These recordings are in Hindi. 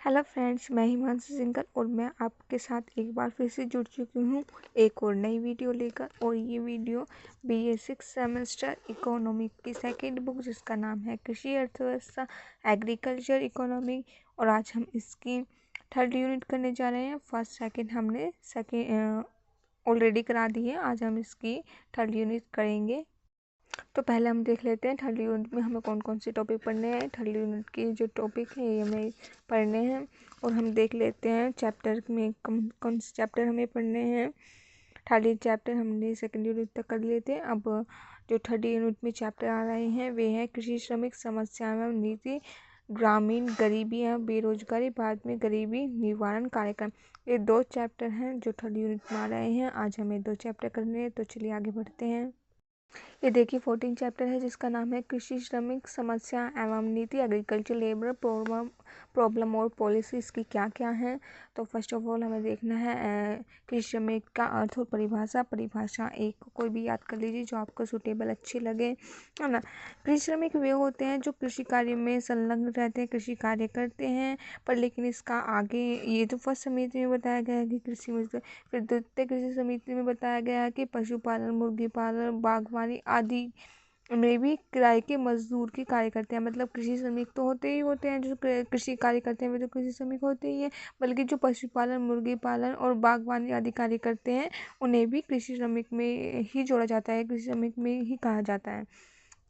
हेलो फ्रेंड्स, मैं हिमांशु सिंगर और मैं आपके साथ एक बार फिर से जुड़ चुकी हूँ एक और नई वीडियो लेकर। और ये वीडियो BA 6 सेमेस्टर इकोनॉमी की सेकंड बुक जिसका नाम है कृषि अर्थव्यवस्था एग्रीकल्चर इकोनॉमी, और आज हम इसकी थर्ड यूनिट करने जा रहे हैं। फर्स्ट सेकंड हमने ऑलरेडी करा दी है, आज हम इसकी थर्ड यूनिट करेंगे। तो पहले हम देख लेते हैं थर्ड यूनिट में हमें कौन कौन से टॉपिक पढ़ने हैं। थर्ड यूनिट के जो टॉपिक हैं ये हमें पढ़ने हैं, और हम देख लेते हैं चैप्टर में कौन कौन से चैप्टर हमें पढ़ने हैं। थर्ड चैप्टर हमने सेकेंड यूनिट तक कर लेते हैं। अब जो थर्ड यूनिट में चैप्टर आ रहे हैं वे हैं कृषि श्रमिक समस्या एवं नीति, ग्रामीण गरीबी एवं बेरोजगारी, भारत में गरीबी निवारण कार्यक्रम। ये दो चैप्टर हैं जो थर्ड यूनिट में आ रहे हैं। आज हमें दो चैप्टर करने हैं, तो चलिए आगे बढ़ते हैं। ये देखिए 14 चैप्टर है जिसका नाम है कृषि श्रमिक समस्या एवं नीति, एग्रीकल्चर लेबर प्रॉब्लम और पॉलिसी इसकी क्या क्या है। तो फर्स्ट ऑफ ऑल हमें देखना है कृषि श्रमिक का अर्थ और परिभाषा एक कोई भी याद कर लीजिए जो आपको सूटेबल अच्छी लगे, है ना। कृषि श्रमिक वे होते हैं जो कृषि कार्य में संलग्न रहते हैं, कृषि कार्य करते हैं, पर लेकिन इसका आगे ये तो फर्स्ट समिति में बताया गया है कि कृषि मजदूर, फिर द्वितीय कृषि समिति में बताया गया है कि पशुपालन, मुर्गी पालन, बागवानी आदि में भी किराए के मजदूर के कार्य करते हैं। मतलब कृषि श्रमिक तो होते ही होते हैं, जो कृषि कार्य करते हैं वे तो कृषि श्रमिक होते ही हैं, बल्कि जो पशुपालन, मुर्गी पालन और बागवानी आदि कार्य करते हैं उन्हें भी कृषि श्रमिक में ही जोड़ा जाता है, कृषि श्रमिक में ही कहा जाता है।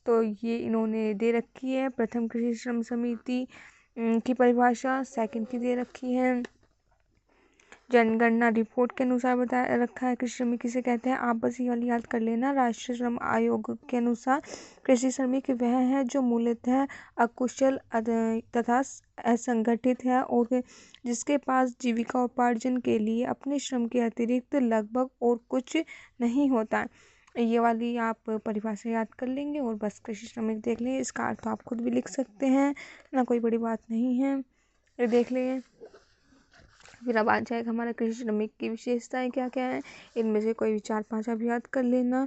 तो ये इन्होंने दे रखी है। प्रथम कृषि श्रम समिति की परिभाषा सेकंड की दे रखी है। जनगणना रिपोर्ट के अनुसार बता रखा है कृषि श्रमिक किसे कहते हैं। आप बस ये वाली याद कर लेना। राष्ट्रीय श्रम आयोग के अनुसार कृषि श्रमिक वह है जो मूलतः अकुशल तथा असंगठित है और जिसके पास जीविका उपार्जन के लिए अपने श्रम के अतिरिक्त लगभग और कुछ नहीं होता है। ये वाली आप परिभाषा याद कर लेंगे और बस कृषि श्रमिक देख लेंगे। इसका अर्थ आप खुद भी लिख सकते हैं ना, कोई बड़ी बात नहीं है, ये देख लेंगे। फिर अब आ जाएगा हमारा कृषि श्रमिक की विशेषताएं क्या क्या है। इनमें से कोई भी 4-5 आप याद कर लेना,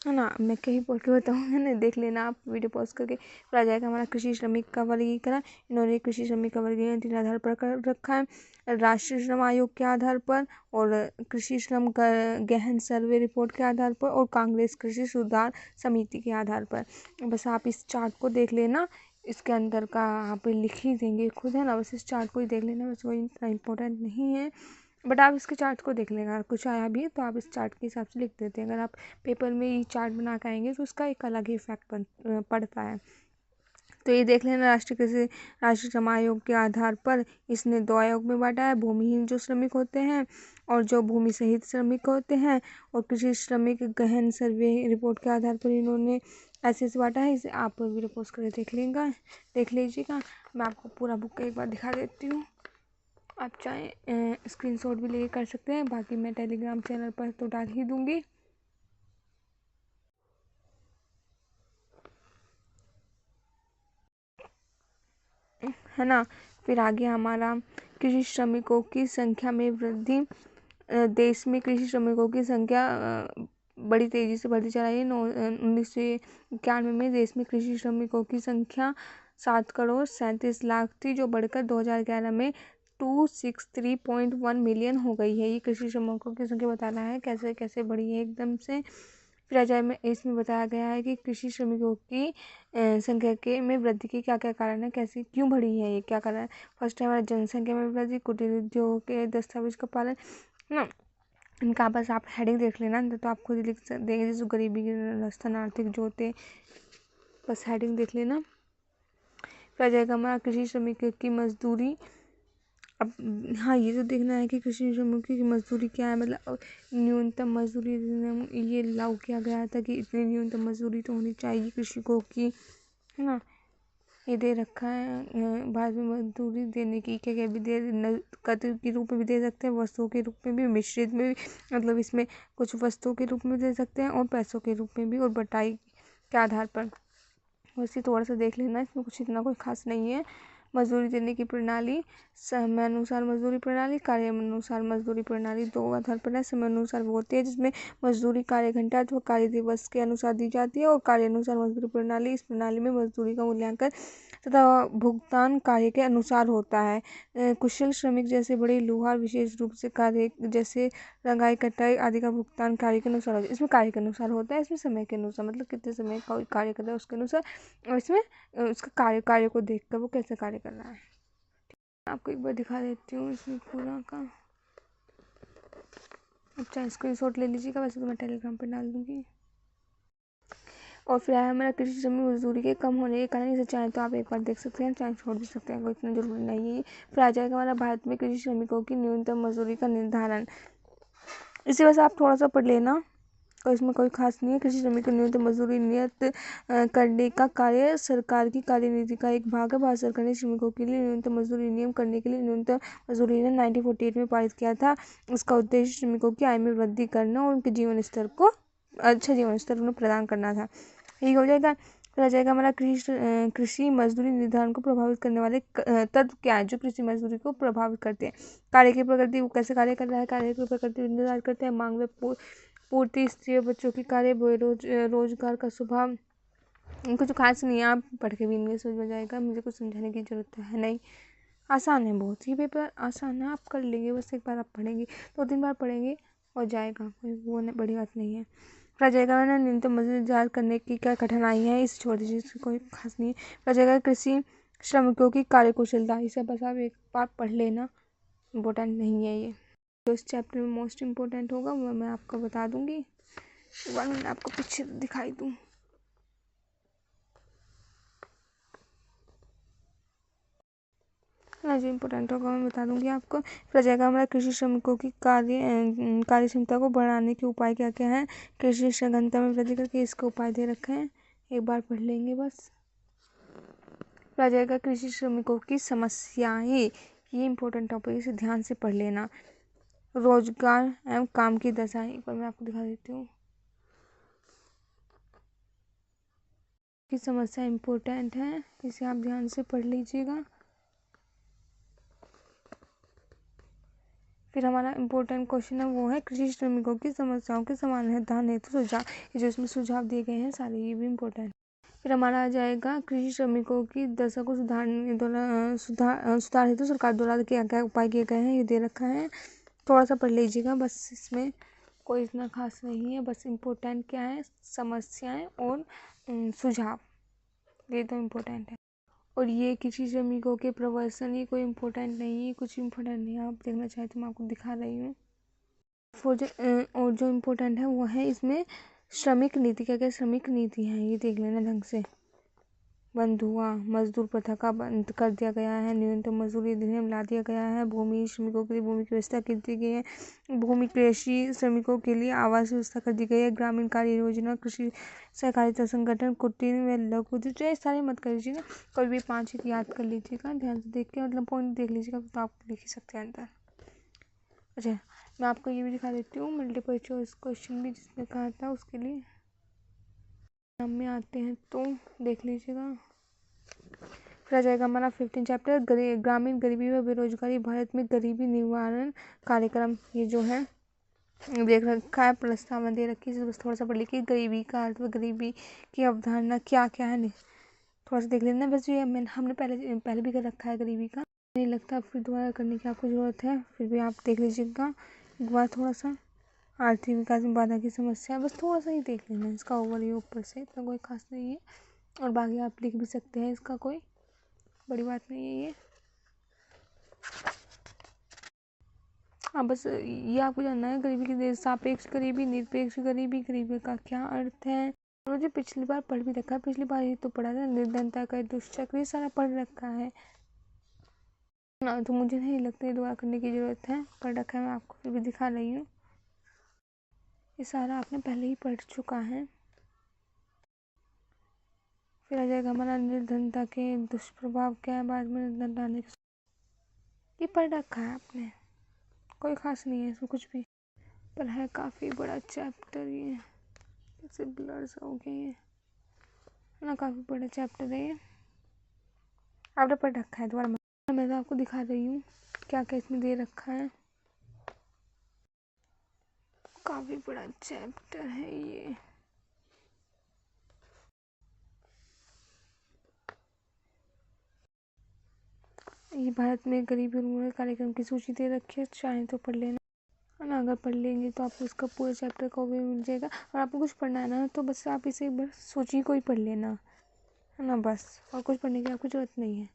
है ना। मैं कहीं बोल के बताऊँगा ना, देख लेना आप वीडियो पॉज करके। फिर आ जाएगा हमारा कृषि श्रमिक का वर्गीकरण। इन्होंने कृषि श्रमिक का वर्गीकरण 3 आधार पर कर रखा है। राष्ट्रीय श्रम आयोग के आधार पर, और कृषि श्रम गहन सर्वे रिपोर्ट के आधार पर, और कांग्रेस कृषि सुधार समिति के आधार पर। बस आप इस चार्ट को देख लेना, इसके अंदर का आप लिख ही देंगे खुद, है ना। बस इस चार्ट को ही देख लेना, बस वही इतना इम्पोर्टेंट नहीं है, बट आप इसके चार्ट को देख लेंगे। अगर कुछ आया भी है तो आप इस चार्ट के हिसाब से लिख देते हैं। अगर आप पेपर में ये चार्ट बना के आएंगे तो उसका एक अलग ही इफेक्ट पड़ता है। तो ये देख लेना। राष्ट्रीय श्रम आयोग के आधार पर इसने 2 आयोग में बांटा है, भूमिहीन जो श्रमिक होते हैं और जो भूमि सहित श्रमिक होते हैं, और कृषि श्रमिक गहन सर्वे रिपोर्ट के आधार पर इन्होंने ऐसे बांटा है। इसे आप वीडियो पोस्ट करके देख लीजिएगा। मैं आपको पूरा बुक एक बार दिखा देती हूँ, आप चाहें स्क्रीनशॉट भी लेके कर सकते हैं, बाकी मैं टेलीग्राम चैनल पर तो डाल ही दूंगी। है ना। फिर आगे हमारा कृषि श्रमिकों की संख्या में वृद्धि। देश में कृषि श्रमिकों की संख्या बड़ी तेजी से बढ़ती जा रही है। 1991 में देश में कृषि श्रमिकों की संख्या 7,37,00,000 थी, जो बढ़कर 2011 में 263.1 मिलियन हो गई है। ये कृषि श्रमिकों की संख्या बता रहा है कैसे कैसे बढ़ी है एकदम से। फिर अजय में इसमें बताया गया है कि कृषि श्रमिकों की संख्या के में वृद्धि के क्या क्या कारण है, कैसे क्यों बढ़ी है, ये क्या कारण है। फर्स्ट है हमारा जनसंख्या में वृद्धि, कुटीर उद्योग के दस्तावेज का पालन, है ना। इनका बस आप हेडिंग देख लेना, तो आप खुद लिख देंगे जैसे गरीबी की राजस्थान आर्थिक जोते, बस हेडिंग देख लेना। फिर आ जाएगा हमारा कृषि श्रमिक की मजदूरी। अब हाँ, ये तो देखना है कि कृषि श्रमिकों की मजदूरी क्या है। मतलब न्यूनतम मजदूरी ये लागू किया गया था कि इतनी न्यूनतम मजदूरी तो होनी चाहिए कृषकों की, है ना। ये दे रखा है। बाद में मजदूरी देने की क्या क्या भी दे, नकद के रूप में भी दे सकते हैं, वस्तुओं के रूप में भी, मिश्रित में भी। मतलब इसमें कुछ वस्तुओं के रूप में दे सकते हैं और पैसों के रूप में भी, और बटाई के आधार पर। वैसे थोड़ा सा देख लेना, इसमें कुछ इतना कोई खास नहीं है। मजदूरी देने की प्रणाली, समय अनुसार मजदूरी प्रणाली, कार्य अनुसार मजदूरी प्रणाली 2 आधार पर है। समय अनुसार वो होती है जिसमें मजदूरी कार्य घंटा अथवा कार्य दिवस के अनुसार दी जाती है, और कार्य अनुसार मजदूरी प्रणाली, इस प्रणाली में मजदूरी का मूल्यांकन तथा भुगतान कार्य के अनुसार होता है। कुशल श्रमिक जैसे बड़े लोहार विशेष रूप से कार्य जैसे रंगाई कटाई आदि का भुगतान कार्य के अनुसार होता है। इसमें कार्य के अनुसार होता है, इसमें समय के अनुसार, मतलब कितने समय का कार्य कर रहा है उसके अनुसार, और इसमें उसका कार्य को देखकर वो कैसे कार्य कर रहा है। आपको एक बार दिखा देती हूँ इसमें पूरा का। अच्छा, स्क्रीनशॉट ले लीजिएगा, वैसे तो मैं टेलीग्राम पर डाल दूँगी। और फिर आया हमारा कृषि श्रमिक मजदूरी के कम होने के कारण, इसे चाहे तो आप एक बार देख सकते हैं, चाहे छोड़ भी सकते हैं, कोई इतना जरूरी नहीं है। फिर आ जाएगा हमारा भारत में कृषि श्रमिकों की न्यूनतम मजदूरी का निर्धारण। इसे बस आप थोड़ा सा पढ़ लेना, और इसमें कोई खास नहीं है। कृषि श्रमिक की न्यूनतम मजदूरी नियत करने का कार्य सरकार की कार्यनीति का एक भाग है। भारत सरकार ने श्रमिकों के लिए न्यूनतम मजदूरी नियम करने के लिए न्यूनतम मजदूरी ने 1948 में पारित किया था। इसका उद्देश्य श्रमिकों की आय में वृद्धि करना और उनके जीवन स्तर को अच्छा जीवन स्तर उन्हें प्रदान करना था। यही हो जाएगा। फिर आ जाएगा हमारा कृषि मजदूरी निर्धारण को प्रभावित करने वाले तत्व क्या है जो कृषि मजदूरी को प्रभावित करते हैं। कार्य की प्रकृति, वो कैसे कार्य कर रहा है, कार्य की प्रकृति निर्धारित करते हैं। मांग व पूर्ति, स्त्री बच्चों की कार्य, रोजगार का स्वभाव। कुछ खास नहीं है, आप पढ़ के भी नहीं समझ में जाएगा, मुझे कुछ समझाने की जरूरत है नहीं। आसान है बहुत, ये पेपर आसान है, आप कर लेंगे, बस एक बार आप पढ़ेंगे, 2-3 बार पढ़ेंगे और जाएगा, कोई वो बड़ी बात नहीं है। फिर आ जाएगा मैंने न्यूनतम मजदूरी निर्धारित करने की क्या कठिनाई है, इस छोड़ दीजिए, इसकी कोई खास नहीं है। फिर आ जाएगा कृषि श्रमिकों की कार्यकुशलता, इसे बस आप एक बार पढ़ लेना, इम्पोर्टेंट नहीं है ये। तो इस चैप्टर में मोस्ट इम्पोर्टेंट होगा वो मैं आपको बता दूंगी। एक बार मैं आपको पीछे दिखाई दूँ। जो इम्पोर्टेंट होगा मैं बता दूंगी आपको। फिर आ जाएगा हमारा कृषि श्रमिकों की कार्य क्षमता को बढ़ाने के उपाय क्या क्या हैं। कृषि सघनता में वृद्धि करके इसके उपाय दे रखे हैं, एक बार पढ़ लेंगे बस। फिर आ जाएगा कृषि श्रमिकों की समस्याएं, ये इम्पोर्टेंट टॉपिक, इसे ध्यान से पढ़ लेना। रोजगार एवं काम की दशाएं, एक बार मैं आपको दिखा देती हूँ। की समस्या इम्पोर्टेंट है, इसे आप ध्यान से पढ़ लीजिएगा। फिर हमारा इम्पोर्टेंट क्वेश्चन है वो है कृषि श्रमिकों की समस्याओं के समाधान हेतु सुझाव, ये जो इसमें सुझाव दिए गए हैं सारे ये भी इम्पोर्टेंट। फिर हमारा आ जाएगा कृषि श्रमिकों की दशा को सुधार हेतु सरकार द्वारा क्या क्या उपाय किए गए हैं, ये दे रखा है, थोड़ा सा पढ़ लीजिएगा बस। इसमें कोई इतना खास नहीं है, बस इम्पोर्टेंट क्या है, समस्याएं और सुझाव, ये तो इम्पोर्टेंट है। और ये कृषि श्रमिकों के प्रवर्सन, ये कोई इम्पोर्टेंट नहीं है, कुछ इम्पोर्टेंट नहीं है, आप देखना चाहे तो मैं आपको दिखा रही हूँ। और जो इम्पोर्टेंट है वो है इसमें श्रमिक नीति, क्या क्या श्रमिक नीति है ये देख लेना ढंग से। बंद हुआ, मजदूर प्रथा का बंद कर दिया गया है, न्यूनतम मजदूरी अधिनियम ला दिया गया है, भूमि श्रमिकों के लिए भूमि की व्यवस्था कर दी गई है, भूमि कृषि श्रमिकों के लिए आवास व्यवस्था कर दी गई है, ग्रामीण कार्य योजना, कृषि सहकारिता संगठन, कुटीर व लघु उद्योग, ये सारे मत कर लीजिएगा, कोई भी 5 याद कर लीजिएगा ध्यान से देख के, मतलब पॉइंट देख लीजिएगा तो आप लिख ही सकते हैं अंदर। अच्छा, मैं आपको ये भी दिखा देती हूँ मल्टीपल चॉइस क्वेश्चन भी जिसने कहा था, उसके लिए नाम में आते हैं तो देख लीजिएगा। फिर आ जाएगा हमारा 15 चैप्टर ग्रामीण गरीबी व बेरोजगारी, भारत में गरीबी निवारण कार्यक्रम, ये जो है देख रखा है, प्रस्तावना दे रखी है, बस थोड़ा सा पढ़ लिखिए। गरीबी का अर्थ व गरीबी की अवधारणा क्या क्या है, थोड़ा सा देख लेना, बस ये हमने पहले भी कर रखा है गरीबी का, नहीं लगता फिर दोबारा करने की आपको ज़रूरत है, फिर भी आप देख लीजिएगा एक बार थोड़ा सा। आर्थिक विकास में बाधा की समस्या, बस थोड़ा सा ही देख लेना, इसका ओवरव्यू ऊपर से, इतना कोई खास नहीं है, और बाकी आप लिख भी सकते हैं, इसका कोई बड़ी बात नहीं है ये। हाँ, बस ये आपको जानना है गरीबी की सापेक्ष गरीबी, निरपेक्ष गरीबी, गरीबी का क्या अर्थ है, मुझे पिछली बार पढ़ भी रखा है, पिछली बार ही तो पढ़ा था, निर्धनता का दुष्चक्र, ये सारा पढ़ रखा है ना, तो मुझे नहीं लगता ये दोबारा करने की जरूरत है, पढ़ रखा है, मैं आपको फिर भी दिखा रही हूँ, ये सारा आपने पहले ही पढ़ चुका है। फिर आ जाएगा हमारा निर्धनता के दुष्प्रभाव क्या है, बाद में निर्धनता आने के, ये पढ़ रखा है आपने, कोई खास नहीं है इसमें कुछ भी, पर है काफ़ी बड़ा चैप्टर ये, जैसे ब्लर सा हो गया ये ना, काफ़ी बड़ा चैप्टर है ये, आपने पढ़ रखा है, दोबारा मैं तो आपको दिखा रही हूँ क्या क्या इसमें दे रखा है, काफ़ी बड़ा चैप्टर है ये। ये भारत में गरीबी उन्मूलन कार्यक्रम की सूची दे रखी है, चाहें तो पढ़ लेना है ना। अगर पढ़ लेंगे तो आपको इसका पूरा चैप्टर का ओवरव्यू मिल जाएगा। और आपको कुछ पढ़ना है ना तो बस आप इसे एक बार सूची को ही पढ़ लेना है ना, बस। और कुछ पढ़ने की आपको ज़रूरत नहीं है,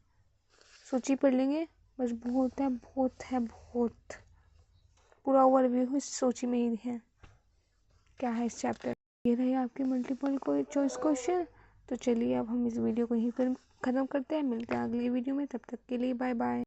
सूची पढ़ लेंगे बस, बहुत है बहुत है बहुत। पूरा ओवरव्यू इस सूची में ही है, क्या है इस चैप्टर। ये रहे आपके मल्टीपल चॉइस क्वेश्चन। तो चलिए अब हम इस वीडियो को यहीं पर ख़त्म करते हैं, मिलते हैं अगली वीडियो में, तब तक के लिए बाय बाय।